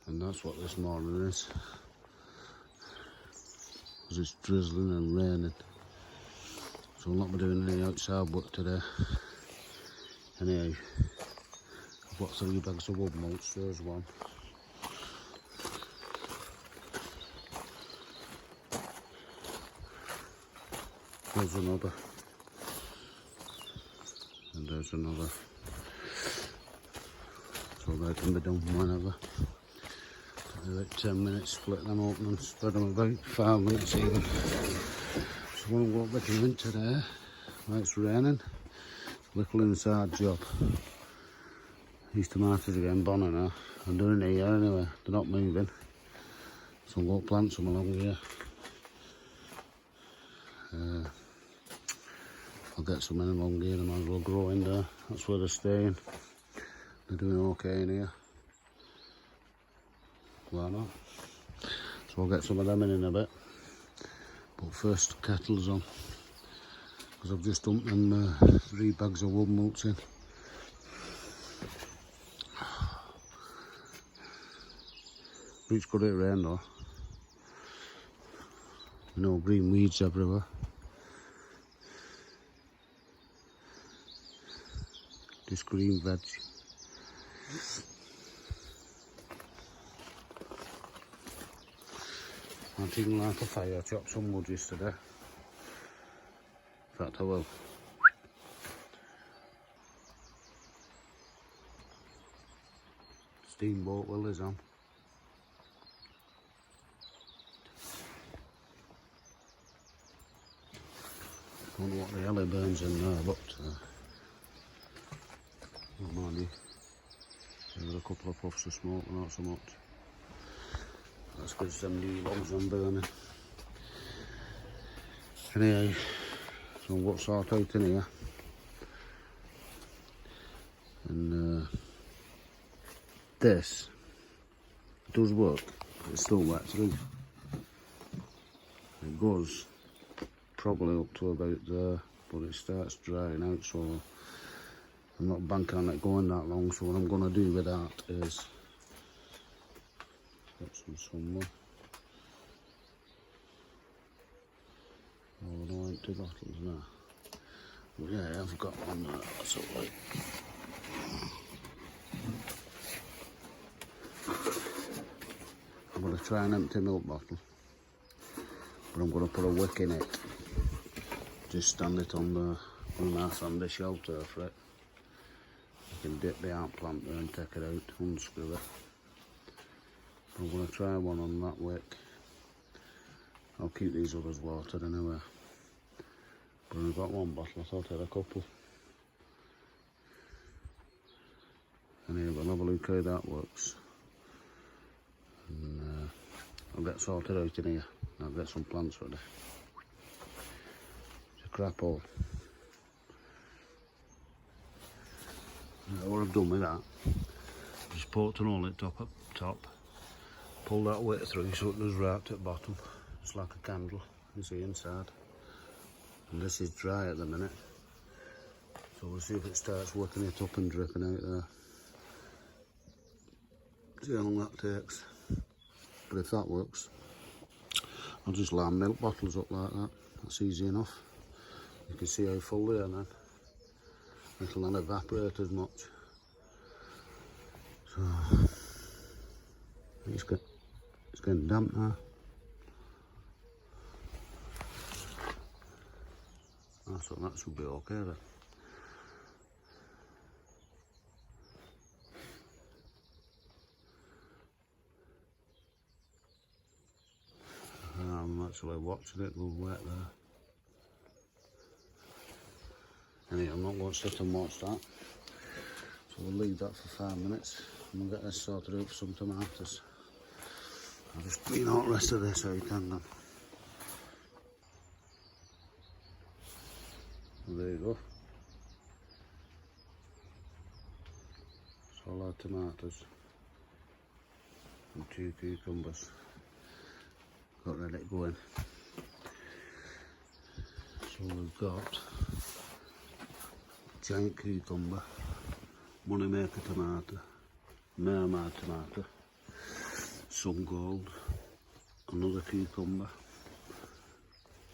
And that's what this morning is, because it's drizzling and raining, so I'll not be doing any outside work today. Anyway, I've got 3 bags of wood mulch. There's one. There's another. And there's another. So they can be done whenever. About 10 minutes, split them open and spread them about 5 minutes even. So what I'm going to be doing today, when it's raining, little inside job. These tomatoes are getting bonner now. I'm doing it here anyway, they're not moving. So I'm going to plant some along here. I'll get some in along here, they might as well grow in there. That's where they're staying. They're doing okay in here. Why not? So I'll get some of them in a bit. But first, kettle's on. Because I've just dumped them 3 bags of wood mulch in. It's good it rain though. No green weeds everywhere. Just green veg. I'm thinking like a fire, chop some wood yesterday. In fact I will. Steamboat will is on. Don't know what the hell it burns in there, but not mind. There were a couple of puffs of smoke, but not so much. That's because them new logs are burning. Anyway, so I'm going to sort out in here. And this does work, but it's still wet through. It goes probably up to about there, but it starts drying out, so I'm not banking on it going that long. So what I'm going to do with that is get some sunlight. Oh, no empty bottles now. But yeah, I've got one there, that's alright. I'm going to try an empty milk bottle, but I'm going to put a wick in it. Just stand it on the nice on the shelter for it. You can dip the ant plant there and take it out, unscrew it. I'm going to try one on that wick. I'll keep these others watered anyway. But I've got one bottle, I thought I had a couple. Anyway, we'll have a look how that works. And I'll get sorted out in here. I'll get some plants ready. It's a crap hole. Now what I've done with that, just poked an hole at top, pull that weight through so it goes right at the bottom. It's like a candle, you see inside. And this is dry at the minute. So we'll see if it starts working it up and dripping out there. See how long that takes. But if that works, I'll just line milk bottles up like that. That's easy enough. You can see how full they are then. It'll not evaporate as much. So it's getting damp now. So that should be okay then. I'm actually watching it go wet there. Anyway, I'm not going to sit and watch that. So we'll leave that for 5 minutes and we'll get this sorted out for some tomatoes. I'll just clean out the rest of this out and then. There you go. It's all our tomatoes and 2 cucumbers. Got ready to go in. So we've got giant cucumber, moneymaker tomato, mermaid tomato, sun gold, another cucumber,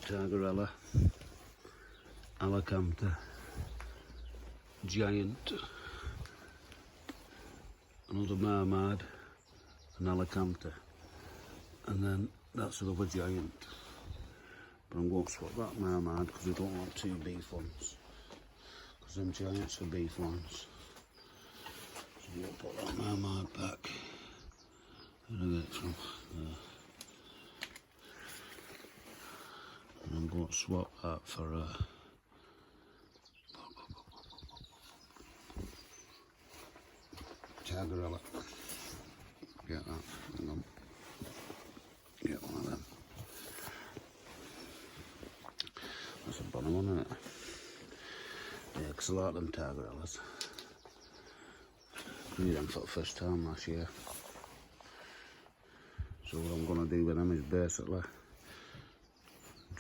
tigerella, alicante, giant, another marmite, an alicante, and then that's another giant. But I'm going to swap that marmite because we don't want two beef ones, because them giants are beef ones. So I'm going to put that marmite back. Where did I get it from? There. And I'm going to swap that for tigerella. Get that. Hang on. Get one of them. That's a bonny one, isn't it? Yeah, because I like them tigerellas. Grew them for the first time last year. So what I'm going to do with them is basically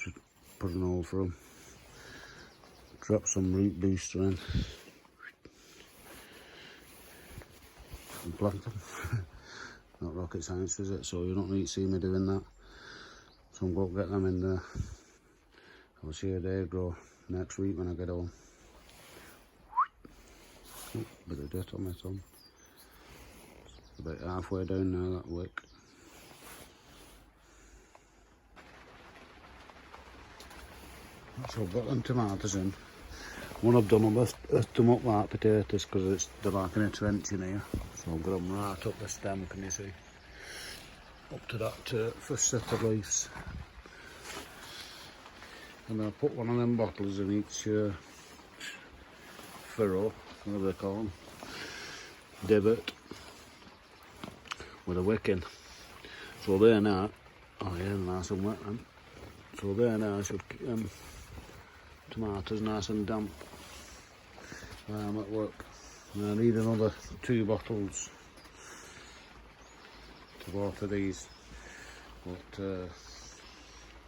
just put an hole for them, drop some root booster in, and plant them. Not rocket science, is it? So you don't need to see me doing that. So I'm going to get them in there. I'll see how they grow next week when I get home. Oh, bit of dirt on my thumb. It's about halfway down now, that wick. So I've got them tomatoes in. When I've done them, I've earthed them up like potatoes because they're like in a trench in here. So I've got them right up the stem, can you see? Up to that first set of leaves. And then I put one of them bottles in each furrow, whatever they call them, divot, with a wick in. So there now, oh yeah, nice and wet then. So there now I should keep them tomatoes nice and damp while I'm at work. And I need another 2 bottles to water these, but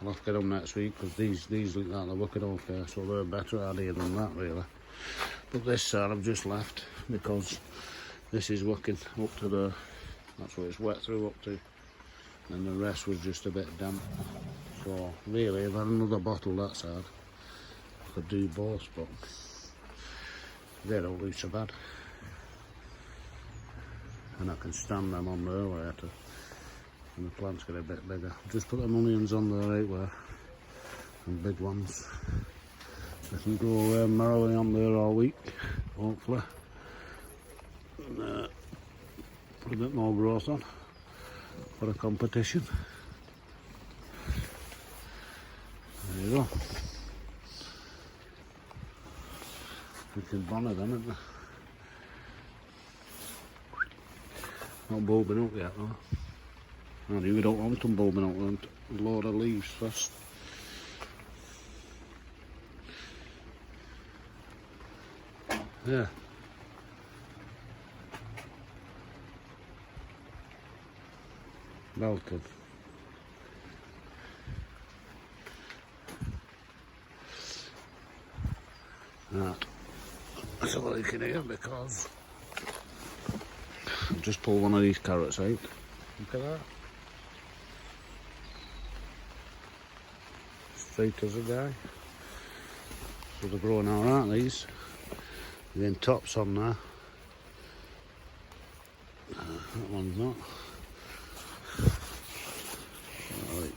I'll have to get them next week because these look like they're working okay, so they're a better idea than that really. But this side I've just left because this is working up to the, that's what it's wet through up to, and the rest was just a bit damp. So really if I had another bottle that side I could do both, but they don't look so bad. And I can stand them on there later and the plants get a bit bigger. Just put them onions on there right where, and big ones. They can grow merrily on there all week, hopefully. And, put a bit more growth on for a competition. There you go. We can bonnet them, isn't they? Not bulbing up yet though. I knew we don't want them bulbing up, we want a load of leaves first. Yeah. Melted. Right. Let's have a look in here because I've just pulled one of these carrots out. Look at that. Straight as a die. So they're growing alright, these. Then tops on there. That one's not. Right.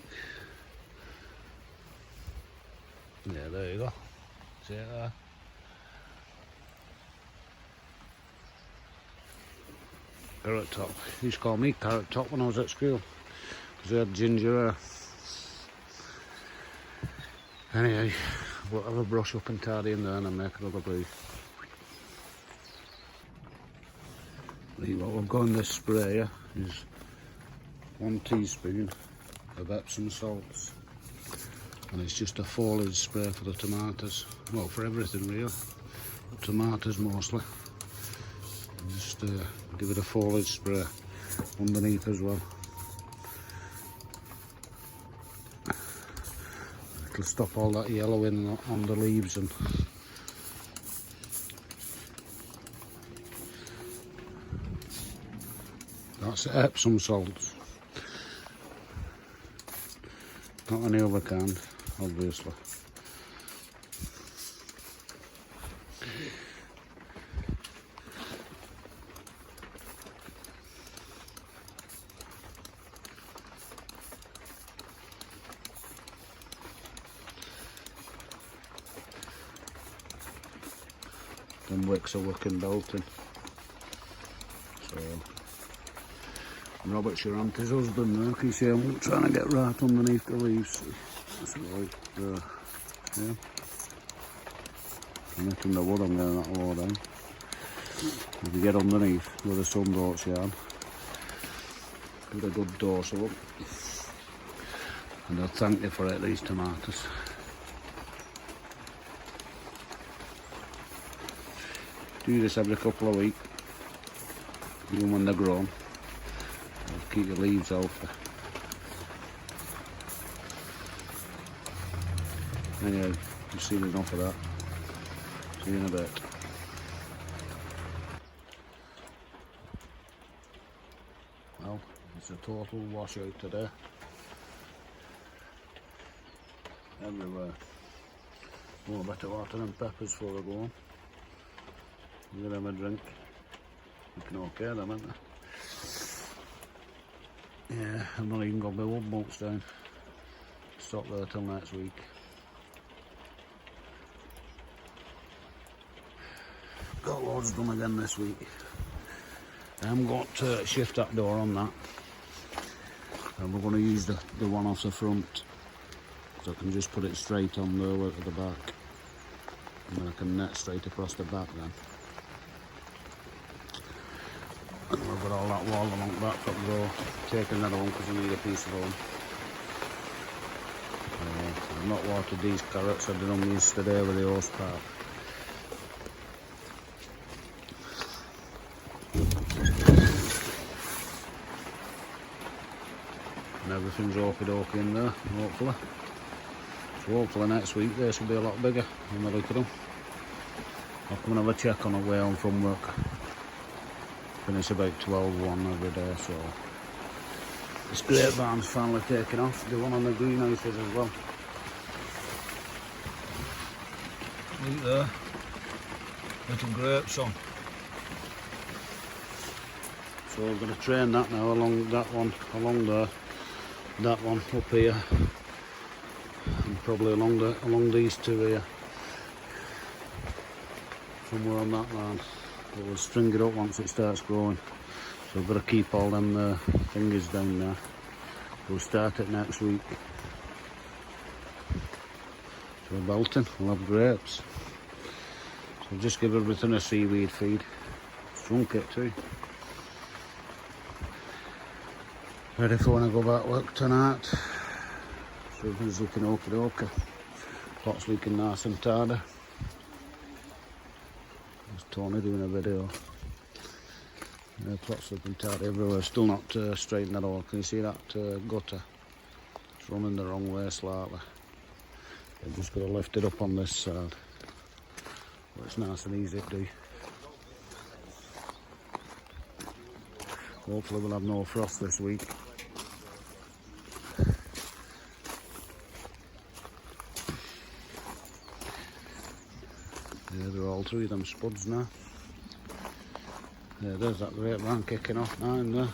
Yeah, there you go. See it there? Carrot top. He used to call me carrot top when I was at school because I had ginger hair. Anyway, we'll have a brush up and tidy in there and I'll make another brew. What we've got in this sprayer is 1 teaspoon of Epsom salts, and it's just a foliage spray for the tomatoes, well for everything really, but tomatoes mostly. And just give it a foliage spray underneath as well. It'll stop all that yellowing on the leaves and that's Epsom salts. Not any other kind, obviously. Them wicks are working belting. So Robert's your auntie's husband there, can you see I'm trying to get right underneath the leaves. That's right there. Yeah. I'm making the wood, I'm getting that low down. If you get underneath where the sun don't shine, give it a good dose of them. And I'll thank you for it, these tomatoes. Do this every couple of weeks, even when they're grown. It'll keep your leaves healthy. Anyway, you've seen enough of that. See you in a bit. Well, it's a total washout today. Everywhere. More better water than peppers before I go home. Give them a drink. Looking okay, them, aren't they? Yeah, I'm not even got my wood bolts down. Stop there till next week. Got loads done again this week. I haven't got shift that door on that. And we're going to use the one off the front. So I can just put it straight on there at the back. And then I can net straight across the back then. And we've got all that wall along the back foot row. Taking another one because I need a piece of home. I've not watered these carrots, I did them yesterday with the hose pipe. And everything's okie-dokie in there, hopefully. So hopefully next week they should be a lot bigger when I look at them. I'll come and have a check on the way home from work. Finish about 12:1 every day, so this grapevine's finally taken off. The one on the greenhouses as well. Look there, little grapes on. So we're going to train that now along that one, along there, that one up here, and probably along these two here, somewhere on that line. But we'll string it up once it starts growing. So we've got to keep all them fingers down there. We'll start it next week. So we're belting, we'll have grapes. So we'll just give everything a seaweed feed. Shrunk it too. Ready for when I go back to work tonight. So everything's looking okie-dokie. Pot's looking nice and tidy. Tony doing a video. Plots looking tidy everywhere. Still not straightened at all. Can you see that gutter? It's running the wrong way slightly. I've just got to lift it up on this side. But it's nice and easy to do. Hopefully we'll have no frost this week. Yeah, they're all through them spuds now. Yeah, there's that grapevine kicking off now in there.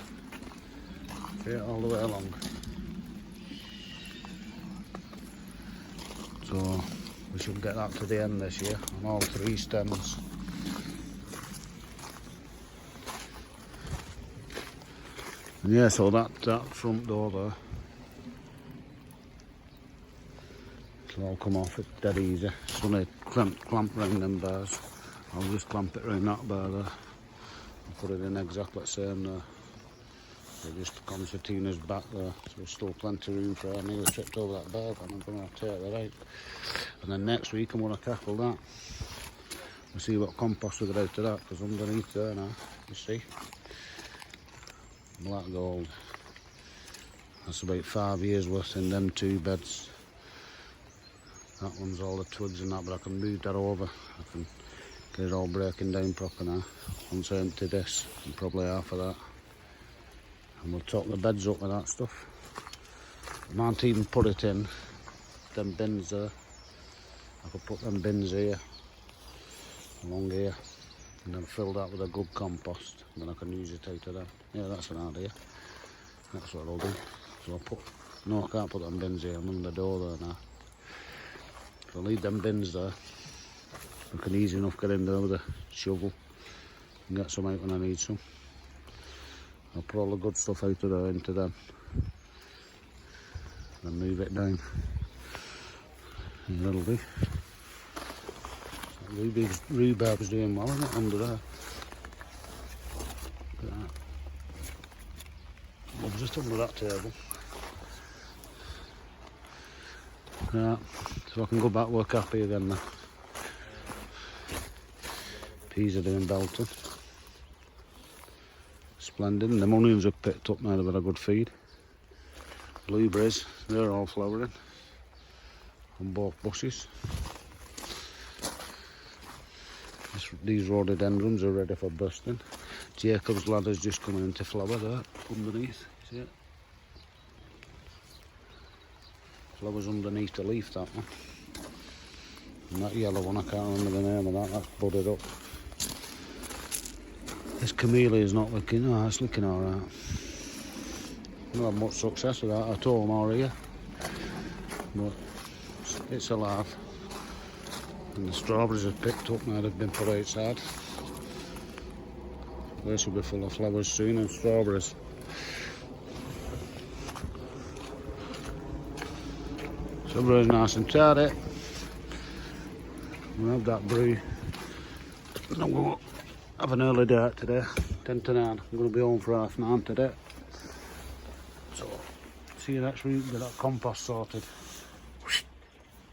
See it all the way along. So we should get that to the end this year on all three stems. And yeah, so that front door there, it'll all come off. It's dead easy. It's only clamp around them bars. I'll just clamp it around that bar there. I'll put it in exactly the same there. So just concertina's back there. So there's still plenty of room for it. I nearly tripped over that bar, but I'm going to take that out. And then next week I'm going to tackle that. We'll see what compost we get out of that, because underneath there now, you see, black gold. That's about 5 years worth in them two beds. That one's all the twigs and that, but I can move that over. I can get it all breaking down proper now. Once I empty this, and probably half of that. And we'll top the beds up with that stuff. I might even put it in them bins there. I could put them bins here, along here, and then fill that with a good compost, and then I can use it out of them. Yeah, that's an idea. That's what I'll do. So I'll put, no, I can't put them bins here, I'm under the door there now. So I'll leave them bins there. I can easy enough get in there with a shovel and get some out when I need some. I'll put all the good stuff out of there into them. And move it down. And that'll be. Rhubarb's doing well, isn't it, under there? Look at that. I'm just under that table. Yeah, so I can go back work happy again now. Peas are doing belting. Splendid, and the onions are picked up now, they've had a good feed. Blueberries, they're all flowering on both bushes. These rhododendrons are ready for bursting. Jacob's ladder's just coming into flower there, underneath, see it? Flowers underneath the leaf, that one. And that yellow one, I can't remember the name of that, that's budded up. This camellia's not looking, oh, it's looking alright. Not had much success with that at all more here, but it's alive. And the strawberries have picked up now, they've been put outside. This will be full of flowers soon, and strawberries. So brew's nice and tidy. We'll have that brew. I'm going to have an early day out today, 10 to 9. I'm going to be home for 9:30 today. So, see you next week, get that compost sorted.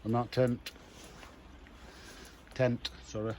And that tent, sorry.